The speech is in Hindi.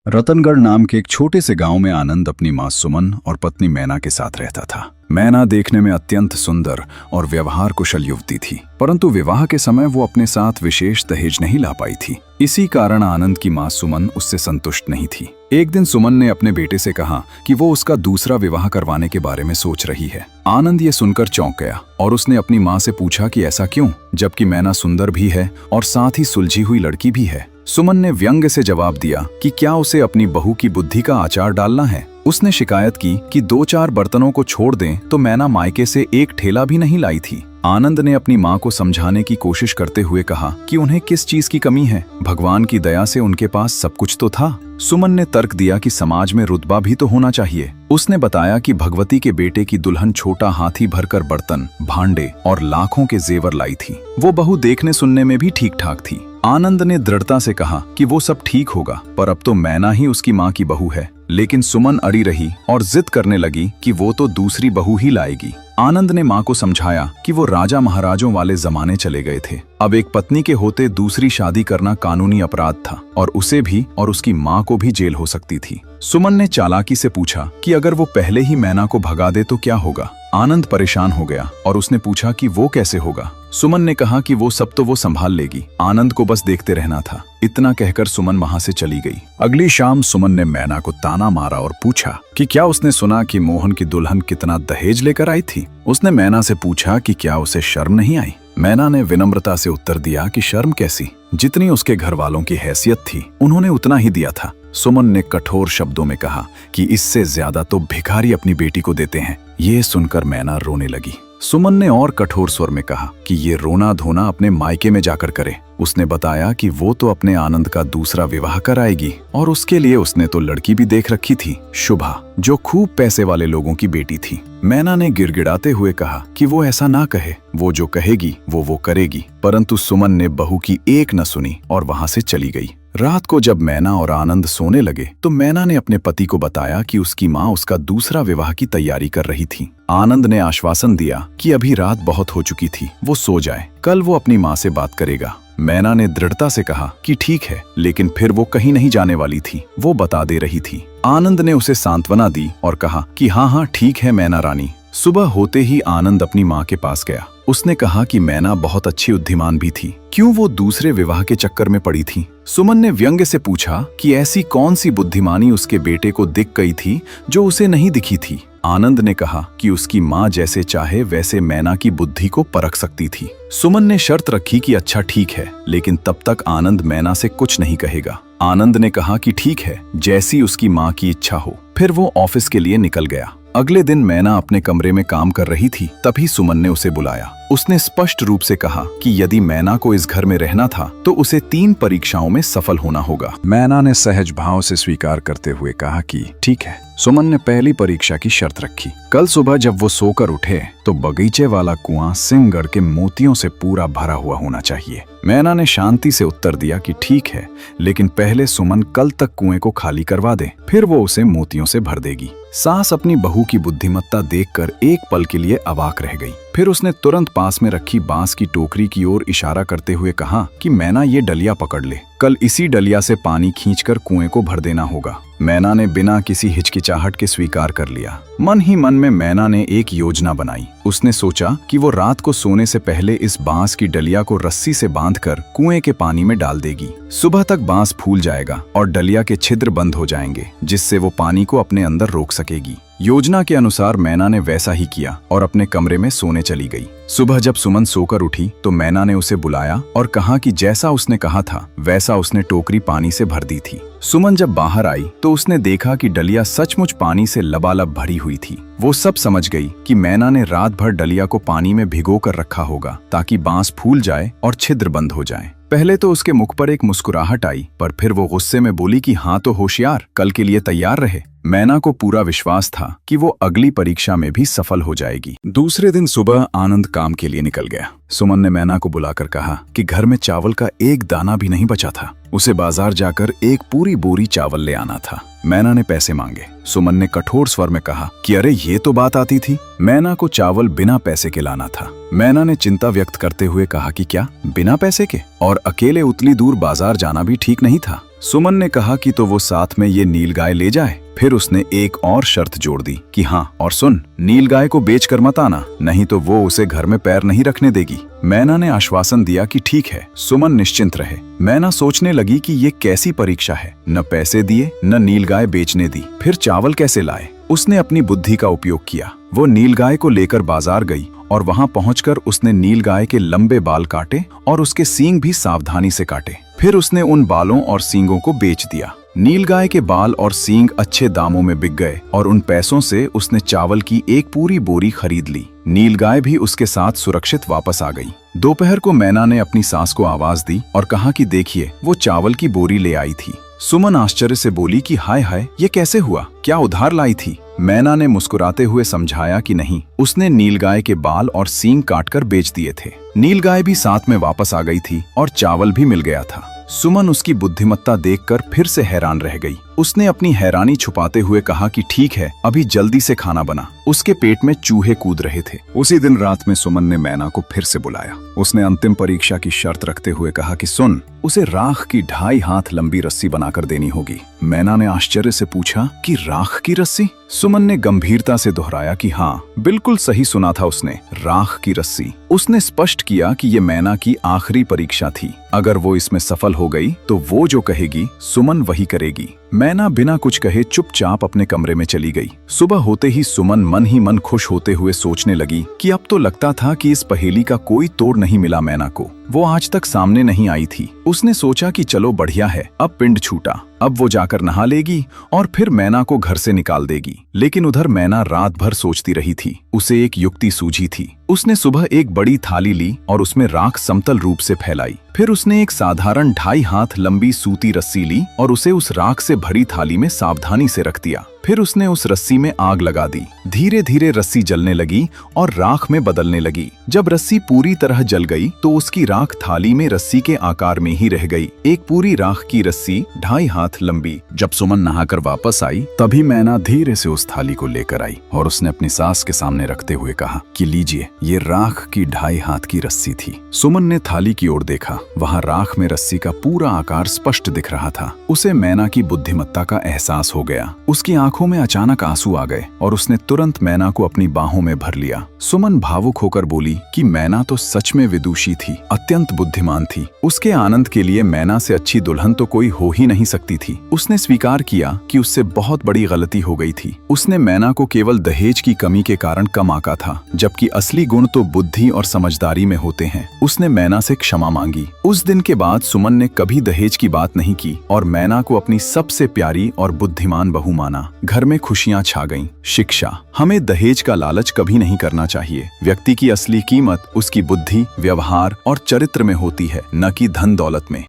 रतनगढ़ नाम के एक छोटे से गांव में आनंद अपनी मां सुमन और पत्नी मैना के साथ रहता था। मैना देखने में अत्यंत सुंदर और व्यवहार कुशल युवती थी, परंतु विवाह के समय वो अपने साथ विशेष दहेज नहीं ला पाई थी। इसी कारण आनंद की मां सुमन उससे संतुष्ट नहीं थी। एक दिन सुमन ने अपने बेटे से कहा कि वो उसका दूसरा विवाह करवाने के बारे में सोच रही है। आनंद ये सुनकर चौंक गया और उसने अपनी मां से पूछा कि ऐसा क्यों, जबकि मैना सुंदर भी है और साथ ही सुलझी हुई लड़की भी है। सुमन ने व्यंग से जवाब दिया कि क्या उसे अपनी बहू की बुद्धि का आचार डालना है। उसने शिकायत की कि 2-4 बर्तनों को छोड़ दें तो मैना मायके से एक ठेला भी नहीं लाई थी। आनंद ने अपनी मां को समझाने की कोशिश करते हुए कहा कि उन्हें किस चीज की कमी है, भगवान की दया से उनके पास सब कुछ तो था। सुमन ने तर्क दिया कि समाज में रुतबा भी तो होना चाहिए। उसने बताया कि भगवती के बेटे की दुल्हन छोटा हाथी भरकर बर्तन, भांडे और लाखों के जेवर लाई थी। वो बहू देखने सुनने में भी ठीक ठाक थी। आनंद ने दृढ़ता से कहा कि वो सब ठीक होगा, पर अब तो मैना ही उसकी मां की बहू है। लेकिन सुमन अड़ी रही और जिद करने लगी कि वो तो दूसरी बहू ही लाएगी। आनंद ने मां को समझाया कि वो राजा महाराजों वाले जमाने चले गए थे। अब एक पत्नी के होते दूसरी शादी करना कानूनी अपराध था और उसे भी और उसकी मां को भी जेल हो सकती थी। सुमन ने चालाकी से पूछा कि अगर वो पहले ही मैना को भगा दे तो क्या होगा। आनंद परेशान हो गया और उसने पूछा कि वो कैसे होगा। सुमन ने कहा कि वो सब तो वो संभाल लेगी, आनंद को बस देखते रहना था। इतना कहकर सुमन वहां से चली गई। अगली शाम सुमन ने मैना को ताना मारा और पूछा कि क्या उसने सुना कि मोहन की दुल्हन कितना दहेज लेकर आई थी। उसने मैना से पूछा कि क्या उसे शर्म नहीं आई। मैना ने विनम्रता से उत्तर दिया कि शर्म कैसी, जितनी उसके घर वालों की हैसियत थी उन्होंने उतना ही दिया था। सुमन ने कठोर शब्दों में कहा कि इससे ज्यादा तो भिखारी अपनी बेटी को देते हैं। ये सुनकर मैना रोने लगी। सुमन ने और कठोर स्वर में कहा कि ये रोना धोना अपने मायके में जाकर करे। उसने बताया कि वो तो अपने आनंद का दूसरा विवाह कराएगी और उसके लिए उसने तो लड़की भी देख रखी थी, शुभा, जो खूब पैसे वाले लोगों की बेटी थी। मैना ने गिड़गिड़ाते हुए कहा कि वो ऐसा ना कहे, वो जो कहेगी वो करेगी। परंतु सुमन ने बहू की एक न सुनी और वहां से चली गई। रात को जब मैना और आनंद सोने लगे तो मैना ने अपने पति को बताया कि उसकी मां उसका दूसरा विवाह की तैयारी कर रही थी। आनंद ने आश्वासन दिया कि अभी रात बहुत हो चुकी थी, वो सो जाए, कल वो अपनी मां से बात करेगा। मैना ने दृढ़ता से कहा कि ठीक है, लेकिन फिर वो कहीं नहीं जाने वाली थी, वो बता दे रही थी। आनंद ने उसे सांत्वना दी और कहा कि हाँ ठीक है मैना रानी। सुबह होते ही आनंद अपनी मां के पास गया। उसने कहा कि मैना बहुत अच्छी बुद्धिमान भी थी, क्यों वो दूसरे विवाह के चक्कर में पड़ी थी। सुमन ने व्यंग्य से पूछा कि ऐसी कौन सी बुद्धिमानी उसके बेटे को दिख गई थी जो उसे नहीं दिखी थी। आनंद ने कहा कि उसकी मां जैसे चाहे वैसे मैना की बुद्धि को परख सकती थी। सुमन ने शर्त रखी कि अच्छा ठीक है, लेकिन तब तक आनंद मैना से कुछ नहीं कहेगा। आनंद ने कहा कि ठीक है, जैसी उसकी मां की इच्छा हो। फिर वो ऑफिस के लिए निकल गया। अगले दिन मैना अपने कमरे में काम कर रही थी, तभी सुमन ने उसे बुलाया। उसने स्पष्ट रूप से कहा कि यदि मैना को इस घर में रहना था तो उसे 3 परीक्षाओं में सफल होना होगा। मैना ने सहज भाव से स्वीकार करते हुए कहा कि ठीक है। सुमन ने पहली परीक्षा की शर्त रखी, कल सुबह जब वो सोकर उठे तो बगीचे वाला कुआं सिंहगढ़ के मोतियों से पूरा भरा हुआ होना चाहिए। मैना ने शांति से उत्तर दिया कि ठीक है, लेकिन पहले सुमन कल तक कुएं को खाली करवा दे, फिर वो उसे मोतियों से भर देगी। सास अपनी बहू की बुद्धिमत्ता देखकर एक पल के लिए अवाक रह गई। फिर उसने तुरंत पास में रखी बांस की टोकरी की ओर इशारा करते हुए कहा कि मैना ये डलिया पकड़ ले, कल इसी डलिया से पानी खींचकर कुएं को भर देना होगा। मैना ने बिना किसी हिचकिचाहट के स्वीकार कर लिया। मन ही मन में मैना ने एक योजना बनाई। उसने सोचा कि वो रात को सोने से पहले इस बांस की डलिया को रस्सी से बांधकर कुएं के पानी में डाल देगी। सुबह तक बांस फूल जाएगा और डलिया के छिद्र बंद हो जाएंगे, जिससे वो पानी को अपने अंदर रोक सकेगी। योजना के अनुसार मैना ने वैसा ही किया और अपने कमरे में सोने चली गई। सुबह जब सुमन सोकर उठी तो मैना ने उसे बुलाया और कहा कि जैसा उसने कहा था वैसा उसने टोकरी पानी से भर दी थी। सुमन जब बाहर आई तो उसने देखा कि डलिया सचमुच पानी से लबालब भरी हुई थी। वो सब समझ गई कि मैना ने रात भर डलिया को पानी में भिगो कर रखा होगा ताकि बांस फूल जाए और छिद्र बंद हो जाए। पहले तो उसके मुख पर एक मुस्कुराहट आई, पर फिर वो गुस्से में बोली कि हाँ तो होशियार, कल के लिए तैयार रहे। मैना को पूरा विश्वास था कि वो अगली परीक्षा में भी सफल हो जाएगी। दूसरे दिन सुबह आनंद काम के लिए निकल गया। सुमन ने मैना को बुलाकर कहा कि घर में चावल का एक दाना भी नहीं बचा था। उसे बाजार जाकर एक पूरी बोरी चावल ले आना था। मैना ने पैसे मांगे। सुमन ने कठोर स्वर में कहा कि अरे ये तो बात आती थी, मैना को चावल बिना पैसे के लाना था। मैना ने चिंता व्यक्त करते हुए कहा कि क्या बिना पैसे के, और अकेले उतनी दूर बाजार जाना भी ठीक नहीं था। सुमन ने कहा कि तो वो साथ में ये नीलगाय ले जाए। फिर उसने एक और शर्त जोड़ दी कि हाँ, और सुन, नीलगाय को बेच कर मत आना, नहीं तो वो उसे घर में पैर नहीं रखने देगी। मैना ने आश्वासन दिया कि ठीक है। सुमन निश्चिंत रहे। मैना सोचने लगी कि ये कैसी परीक्षा है, न पैसे दिए न नीलगाय बेचने दी, फिर चावल कैसे लाए। उसने अपनी बुद्धि का उपयोग किया। वो नीलगाय को लेकर बाजार गई और वहां पहुंचकर उसने नीलगाय के लंबे बाल काटे और उसके सींग भी सावधानी से काटे। फिर उसने उन बालों और सींगों को बेच दिया। नीलगाय के बाल और सींग अच्छे दामों में बिक गए और उन पैसों से उसने चावल की एक पूरी बोरी खरीद ली। नीलगाय भी उसके साथ सुरक्षित वापस आ गई। दोपहर को मैना ने अपनी सास को आवाज दी और कहा कि देखिए, वो चावल की बोरी ले आई थी। सुमन आश्चर्य से बोली कि हाय हाय, ये कैसे हुआ, क्या उधार लाई थी। मैना ने मुस्कुराते हुए समझाया कि नहीं, उसने नीलगाय के बाल और सींग काटकर बेच दिए थे। नीलगाय भी साथ में वापस आ गई थी और चावल भी मिल गया था। सुमन उसकी बुद्धिमत्ता देखकर फिर से हैरान रह गई। उसने अपनी हैरानी छुपाते हुए कहा कि ठीक है, अभी जल्दी से खाना बना। उसके पेट में चूहे कूद रहे थे। उसी दिन रात में सुमन ने मैना को फिर से बुलाया। उसने अंतिम परीक्षा की शर्त रखते हुए कहा कि सुन, उसे राख की 2.5 हाथ लंबी रस्सी बनाकर देनी होगी। मैना ने आश्चर्य से पूछा कि राख की रस्सी? सुमन ने गंभीरता से दोहराया कि हाँ, बिल्कुल सही सुना था उसने, राख की रस्सी। उसने स्पष्ट किया कि ये मैना की आखिरी परीक्षा थी। अगर वो इसमें सफल हो गई तो वो जो कहेगी सुमन वही करेगी। मैना बिना कुछ कहे चुपचाप अपने कमरे में चली गई। सुबह होते ही सुमन मन ही मन खुश होते हुए सोचने लगी कि अब तो लगता था कि इस पहेली का कोई तोड़ नहीं मिला मैना को। वो आज तक सामने नहीं आई थी। उसने सोचा कि चलो बढ़िया है, अब पिंड छूटा, अब वो जाकर नहा लेगी और फिर मैना को घर से निकाल देगी। लेकिन उधर मैना रात भर सोचती रही थी। उसे एक युक्ति सूझी थी। उसने सुबह एक बड़ी थाली ली और उसमें राख समतल रूप से फैलाई। फिर उसने एक साधारण 2.5 हाथ लंबी सूती रस्सी ली और उसे उस राख से भरी थाली में सावधानी से रख दिया। फिर उसने उस रस्सी में आग लगा दी। धीरे धीरे रस्सी जलने लगी और राख में बदलने लगी। जब रस्सी पूरी तरह जल गई तो उसकी राख थाली में रस्सी के आकार में ही रह गई, एक पूरी राख की रस्सी 2.5 हाथ लंबी। जब सुमन नहाकर वापस आई तभी मैना धीरे से उस थाली को लेकर आई और उसने अपनी सास के सामने रखते हुए कहा कि लीजिए, ये राख की 2.5 हाथ की रस्सी थी। सुमन ने थाली की ओर देखा। वहां राख में रस्सी का पूरा आकार स्पष्ट दिख रहा था। उसे मैना की बुद्धिमत्ता का एहसास हो गया। उसकी आंखों में अचानक आंसू आ गए और उसने तुरंत मैना को अपनी बाहों में भर लिया। सुमन भावुक होकर बोली कि मैना तो सच में विदुषी थी, अत्यंत बुद्धिमान थी। उसके आनंद के लिए मैना से अच्छी दुल्हन तो कोई हो ही नहीं सकती थी। उसने स्वीकार किया कि उससे बहुत बड़ी गलती हो गई थी। उसने मैना को केवल दहेज की कमी के कारण कम आंका था, जबकि असली गुण तो बुद्धि और समझदारी में होते हैं। उसने मैना से क्षमा मांगी। उस दिन के बाद सुमन ने कभी दहेज की बात नहीं की और मैना को अपनी सबसे प्यारी और बुद्धिमान बहू माना। घर में खुशियां छा गईं। शिक्षा: हमें दहेज का लालच कभी नहीं करना चाहिए। व्यक्ति की असली कीमत उसकी बुद्धि, व्यवहार और चरित्र में होती है, न कि धन दौलत में।